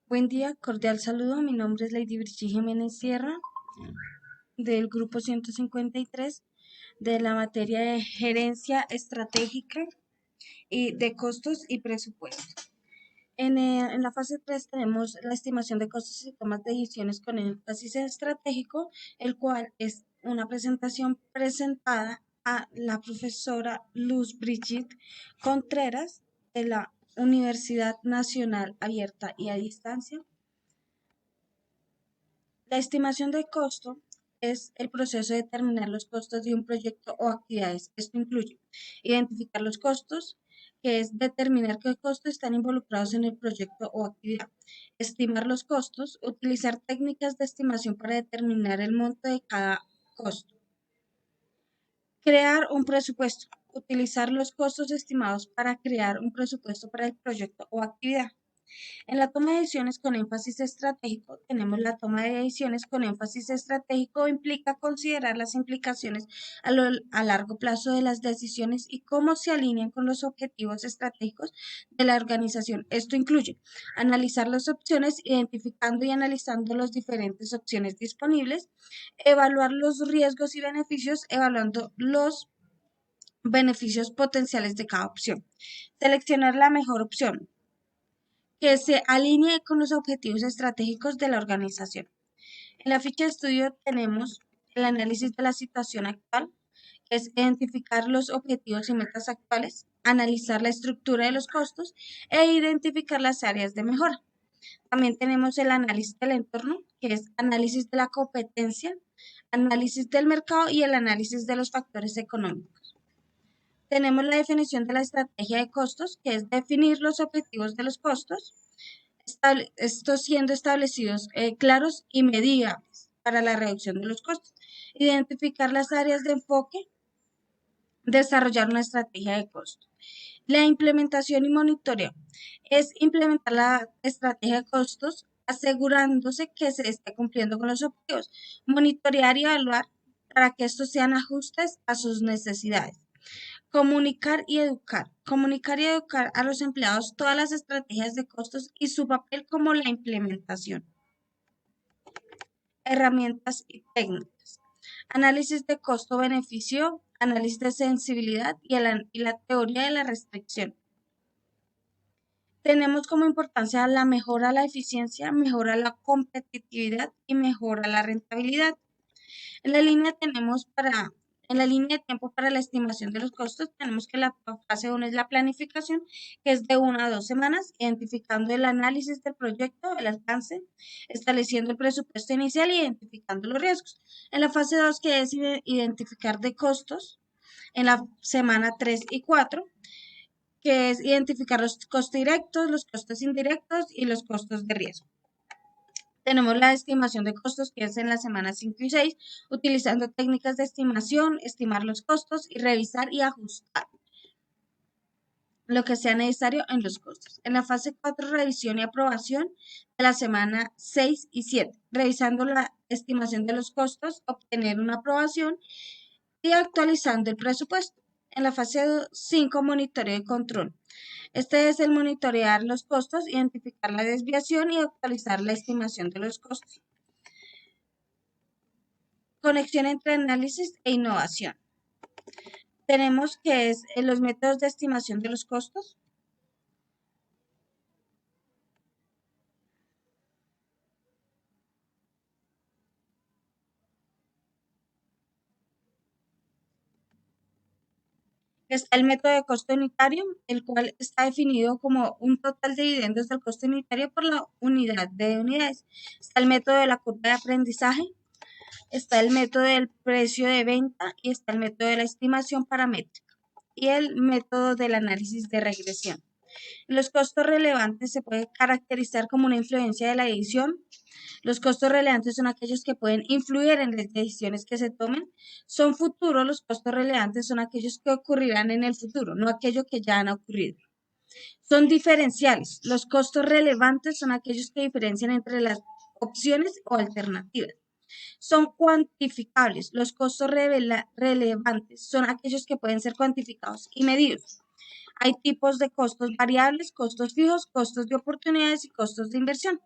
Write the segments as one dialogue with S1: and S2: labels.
S1: Buen día, cordial saludo. Mi nombre es Lady Brigitte Jiménez Sierra, del grupo 153 de la materia de gerencia estratégica y de costos y presupuesto. En la fase 3 tenemos la estimación de costos y tomas de decisiones con énfasis estratégico, el cual es una presentación presentada a la profesora Luz Brigitte Contreras de la Universidad Nacional Abierta y a Distancia. La estimación de costo es el proceso de determinar los costos de un proyecto o actividades. Esto incluye identificar los costos, que es determinar qué costos están involucrados en el proyecto o actividad. Estimar los costos, utilizar técnicas de estimación para determinar el monto de cada costo. Crear un presupuesto, utilizar los costos estimados para crear un presupuesto para el proyecto o actividad. En la toma de decisiones con énfasis estratégico, tenemos la toma de decisiones con énfasis estratégico implica considerar las implicaciones a largo plazo de las decisiones y cómo se alinean con los objetivos estratégicos de la organización. Esto incluye analizar las opciones, identificando y analizando las diferentes opciones disponibles, evaluar los riesgos y beneficios, evaluando los beneficios potenciales de cada opción, seleccionar la mejor opción que se alinee con los objetivos estratégicos de la organización. En la ficha de estudio tenemos el análisis de la situación actual, que es identificar los objetivos y metas actuales, analizar la estructura de los costos e identificar las áreas de mejora. También tenemos el análisis del entorno, que es análisis de la competencia, análisis del mercado y el análisis de los factores económicos. Tenemos la definición de la estrategia de costos, que es definir los objetivos de los costos, estos siendo establecidos claros y medibles para la reducción de los costos. Identificar las áreas de enfoque, desarrollar una estrategia de costo. La implementación y monitoreo es implementar la estrategia de costos asegurándose que se esté cumpliendo con los objetivos. Monitorear y evaluar para que estos sean ajustes a sus necesidades. Comunicar y educar. Comunicar y educar a los empleados todas las estrategias de costos y su papel como la implementación. Herramientas y técnicas. Análisis de costo-beneficio, análisis de sensibilidad y la teoría de la restricción. Tenemos como importancia la mejora de la eficiencia, mejora la competitividad y mejora la rentabilidad. En la línea en la línea de tiempo para la estimación de los costos, tenemos que la fase 1 es la planificación, que es de 1 a 2 semanas, identificando el análisis del proyecto, el alcance, estableciendo el presupuesto inicial e identificando los riesgos. En la fase 2, que es identificar de costos, en la semana 3 y 4, que es identificar los costos directos, los costos indirectos y los costos de riesgo. Tenemos la estimación de costos, que es en las semanas 5 y 6, utilizando técnicas de estimación, estimar los costos y revisar y ajustar lo que sea necesario en los costos. En la fase 4, revisión y aprobación de la semana 6 y 7, revisando la estimación de los costos, obtener una aprobación y actualizando el presupuesto. En la fase 5, monitoreo y control. Este es el monitorear los costos, identificar la desviación y actualizar la estimación de los costos. Conexión entre análisis e innovación. Tenemos que es los métodos de estimación de los costos. Está el método de costo unitario, el cual está definido como un total de dividendos del costo unitario por la unidad de unidades. Está el método de la curva de aprendizaje, está el método del precio de venta y está el método de la estimación paramétrica y el método del análisis de regresión. Los costos relevantes se puede caracterizar como una influencia de la decisión. Los costos relevantes son aquellos que pueden influir en las decisiones que se tomen. Son futuros, los costos relevantes son aquellos que ocurrirán en el futuro, no aquellos que ya han ocurrido. Son diferenciales. Los costos relevantes son aquellos que diferencian entre las opciones o alternativas. Son cuantificables. Los costos relevantes son aquellos que pueden ser cuantificados y medidos. Hay tipos de costos variables, costos fijos, costos de oportunidades y costos de inversión.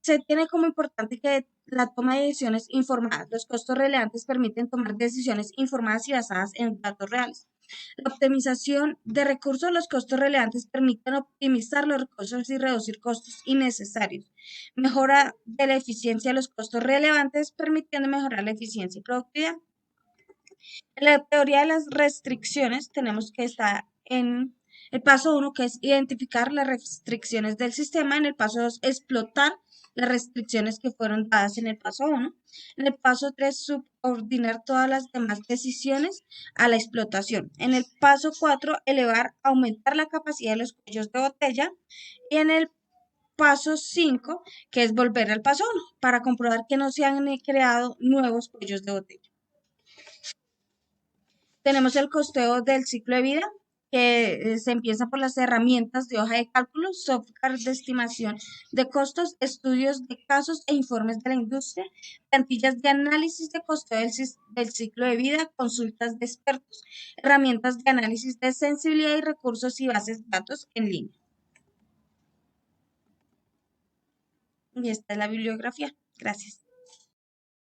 S1: Se tiene como importante que la toma de decisiones informadas. Los costos relevantes permiten tomar decisiones informadas y basadas en datos reales. La optimización de recursos, los costos relevantes permiten optimizar los recursos y reducir costos innecesarios. Mejora de la eficiencia de los costos relevantes, permitiendo mejorar la eficiencia y productividad. En la teoría de las restricciones tenemos que estar en el paso 1, que es identificar las restricciones del sistema. En el paso 2, explotar las restricciones que fueron dadas en el paso 1. En el paso 3, subordinar todas las demás decisiones a la explotación. En el paso 4, aumentar la capacidad de los cuellos de botella. Y en el paso 5, que es volver al paso 1, para comprobar que no se han creado nuevos cuellos de botella. Tenemos el costeo del ciclo de vida, que se empieza por las herramientas de hoja de cálculo, software de estimación de costos, estudios de casos e informes de la industria, plantillas de análisis de costeo del ciclo de vida, consultas de expertos, herramientas de análisis de sensibilidad y recursos y bases de datos en línea. Y esta es la bibliografía. Gracias.